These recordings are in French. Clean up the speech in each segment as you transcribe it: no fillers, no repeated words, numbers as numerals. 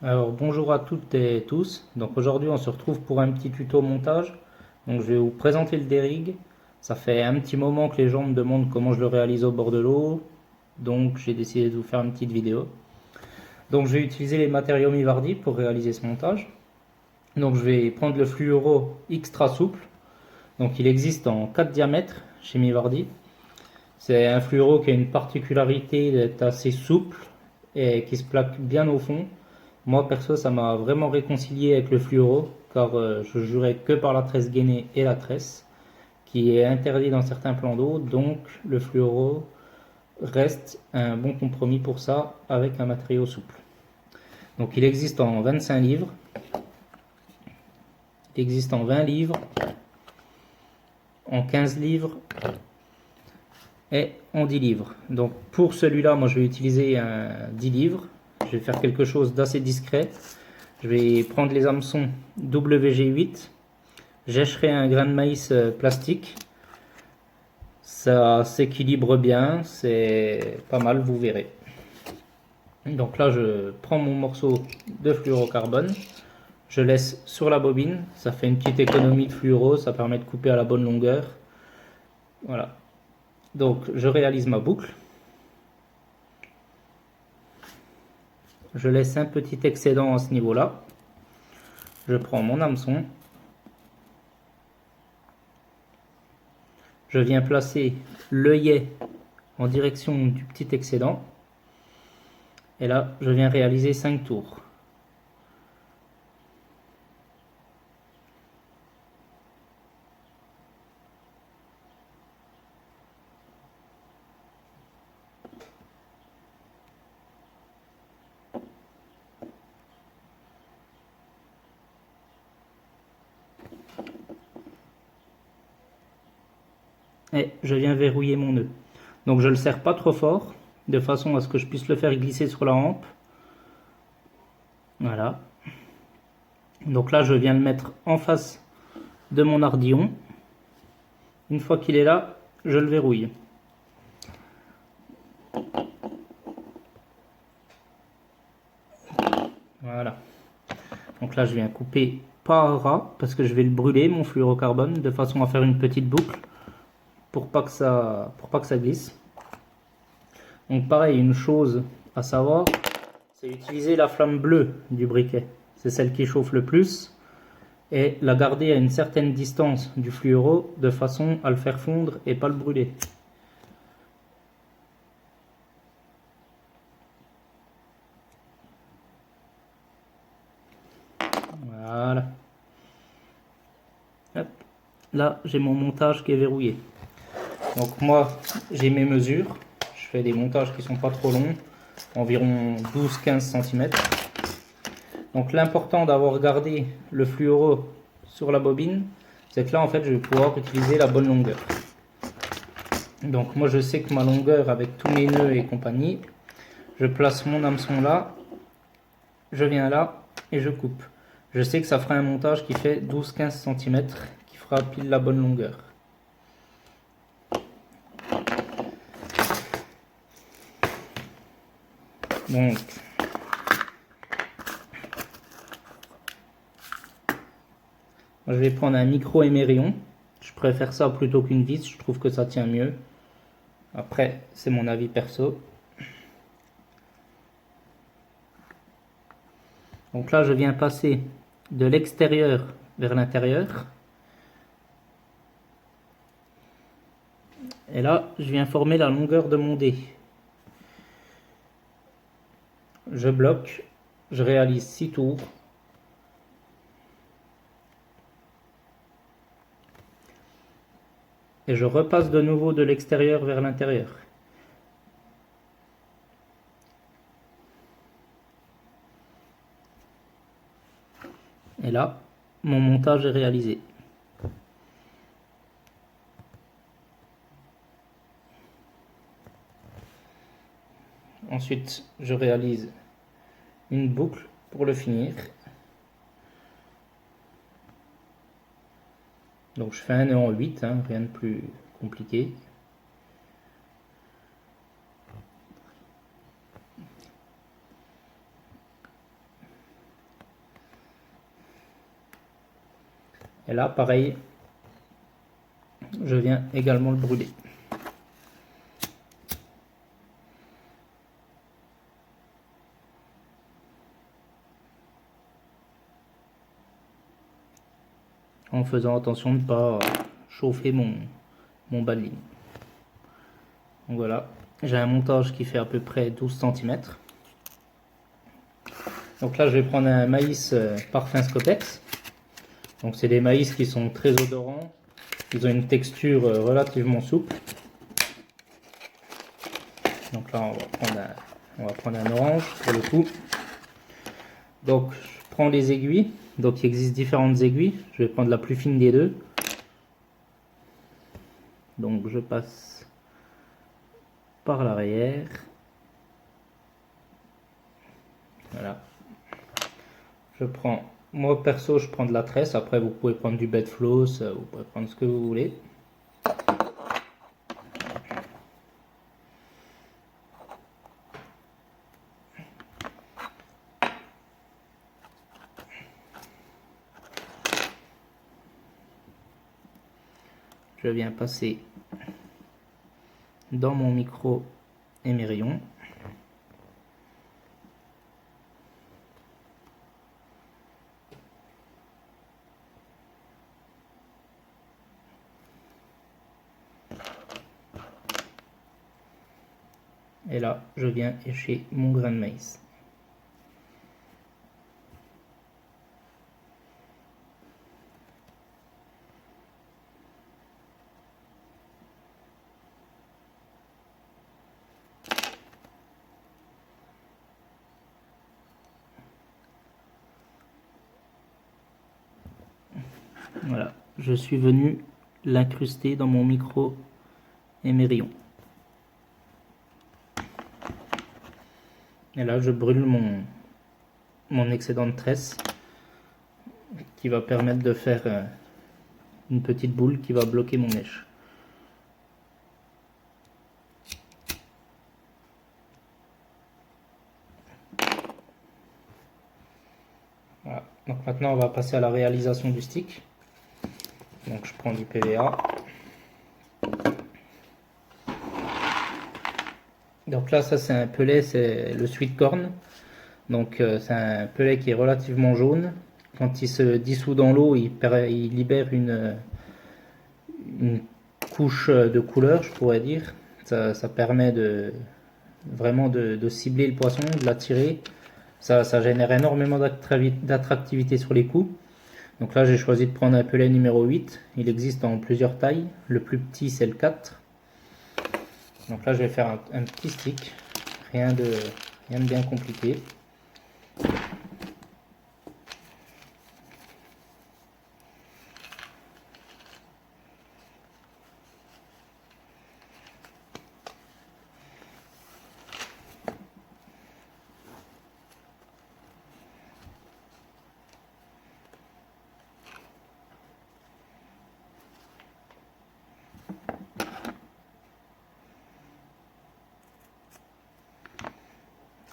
Alors bonjour à toutes et tous. Donc aujourd'hui on se retrouve pour un petit tuto montage. Donc je vais vous présenter le D-Rig. Ça fait un petit moment que les gens me demandent comment je le réalise au bord de l'eau. Donc j'ai décidé de vous faire une petite vidéo. Donc je vais utiliser les matériaux Mivardi pour réaliser ce montage. Donc je vais prendre le fluoro extra souple. Donc il existe en 4 diamètres chez Mivardi. C'est un fluoro qui a une particularité d'être assez souple et qui se plaque bien au fond. Moi, perso, ça m'a vraiment réconcilié avec le fluoro, car je jurais que par la tresse gainée et la tresse, qui est interdit dans certains plans d'eau, donc le fluoro reste un bon compromis pour ça, avec un matériau souple. Donc il existe en 25 livres, il existe en 20 livres, en 15 livres et en 10 livres. Donc pour celui-là, moi je vais utiliser un 10 livres, je vais faire quelque chose d'assez discret. Je vais prendre les hameçons WG8. J'écherai un grain de maïs plastique. Ça s'équilibre bien, c'est pas mal, vous verrez. Donc là, je prends mon morceau de fluorocarbone, je laisse sur la bobine, ça fait une petite économie de fluoro, ça permet de couper à la bonne longueur. Voilà. Donc je réalise ma boucle. Je laisse un petit excédent à ce niveau-là. Je prends mon hameçon. Je viens placer l'œillet en direction du petit excédent. Et là, je viens réaliser 5 tours. Et je viens verrouiller mon nœud. Donc je ne le serre pas trop fort, de façon à ce que je puisse le faire glisser sur la hampe. Voilà. Donc là, je viens le mettre en face de mon ardillon. Une fois qu'il est là, je le verrouille. Voilà. Donc là, je viens couper pas ras, parce que je vais le brûler, mon fluorocarbone, de façon à faire une petite boucle, pour pas que ça glisse. Donc pareil, une chose à savoir, c'est utiliser la flamme bleue du briquet. C'est celle qui chauffe le plus. Et la garder à une certaine distance du fluoro de façon à le faire fondre et pas le brûler. Voilà. Hop. Là, j'ai mon montage qui est verrouillé. Donc moi, j'ai mes mesures. Je fais des montages qui sont pas trop longs, environ 12-15 cm. Donc l'important d'avoir gardé le fluoro sur la bobine, c'est que là en fait je vais pouvoir utiliser la bonne longueur. Donc moi je sais que ma longueur avec tous mes nœuds et compagnie, je place mon hameçon là, je viens là et je coupe. Je sais que ça fera un montage qui fait 12-15 cm, qui fera pile la bonne longueur. Donc je vais prendre un micro émérillon. Je préfère ça plutôt qu'une vis, je trouve que ça tient mieux. Après, c'est mon avis perso. Donc là, je viens passer de l'extérieur vers l'intérieur. Et là, je viens former la longueur de mon dé. Je bloque, je réalise 6 tours. Et je repasse de nouveau de l'extérieur vers l'intérieur. Et là, mon montage est réalisé. Ensuite, je réalise une boucle pour le finir. Donc je fais un nœud en 8, hein, rien de plus compliqué. Et là, pareil, je viens également le brûler. En faisant attention de ne pas chauffer mon bas de ligne. Donc voilà, j'ai un montage qui fait à peu près 12 cm. Donc là, je vais prendre un maïs parfum Scotex. Donc c'est des maïs qui sont très odorants. Ils ont une texture relativement souple. Donc là, on va prendre un orange pour le coup. Donc je prends les aiguilles. Donc il existe différentes aiguilles. Je vais prendre la plus fine des deux. Donc je passe par l'arrière. Voilà. Je prends, moi perso, je prends de la tresse. Après, vous pouvez prendre du bedfloss, vous pouvez prendre ce que vous voulez. Je viens passer dans mon micro émerillon. Et là, je viens écher mon grain de maïs. Voilà, je suis venu l'incruster dans mon micro émerillon. Et là, je brûle mon excédent de tresse qui va permettre de faire une petite boule qui va bloquer mon mèche. Voilà. Donc maintenant, on va passer à la réalisation du stick. Donc je prends du PVA. Donc là, ça c'est un pelet, c'est le sweet corn. Donc c'est un pelet qui est relativement jaune. Quand il se dissout dans l'eau, il libère une couche de couleur, je pourrais dire. Ça permet vraiment de cibler le poisson, de l'attirer. Ça génère énormément d'attractivité sur les coups. Donc là, j'ai choisi de prendre un pelet numéro 8. Il existe en plusieurs tailles. Le plus petit, c'est le 4. Donc là, je vais faire un petit stick. Rien de bien compliqué.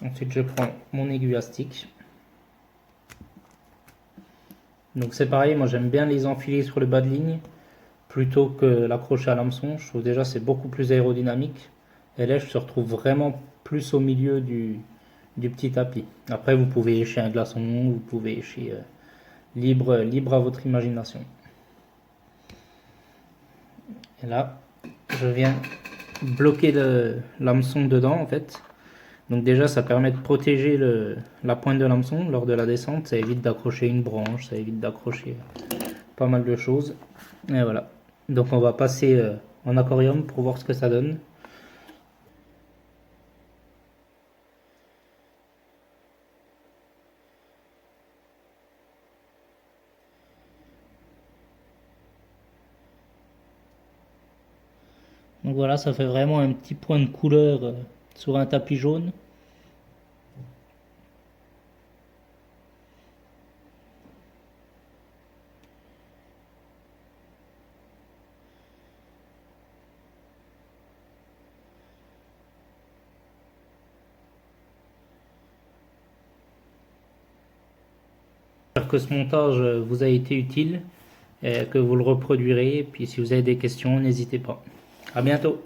Ensuite, je prends mon aiguille à stick. Donc c'est pareil, moi j'aime bien les enfiler sur le bas de ligne plutôt que l'accrocher à l'hameçon. Je trouve déjà c'est beaucoup plus aérodynamique. Et là, je se retrouve vraiment plus au milieu du petit tapis. Après, vous pouvez écher un glaçon, vous pouvez écher libre à votre imagination. Et là, je viens bloquer l'hameçon dedans en fait. Donc déjà, ça permet de protéger la pointe de l'hameçon lors de la descente. Ça évite d'accrocher une branche, ça évite d'accrocher pas mal de choses. Et voilà. Donc on va passer en aquarium pour voir ce que ça donne. Donc voilà, ça fait vraiment un petit point de couleur sur un tapis jaune. J'espère que ce montage vous a été utile. et que vous le reproduirez. Et puis si vous avez des questions, n'hésitez pas. À bientôt.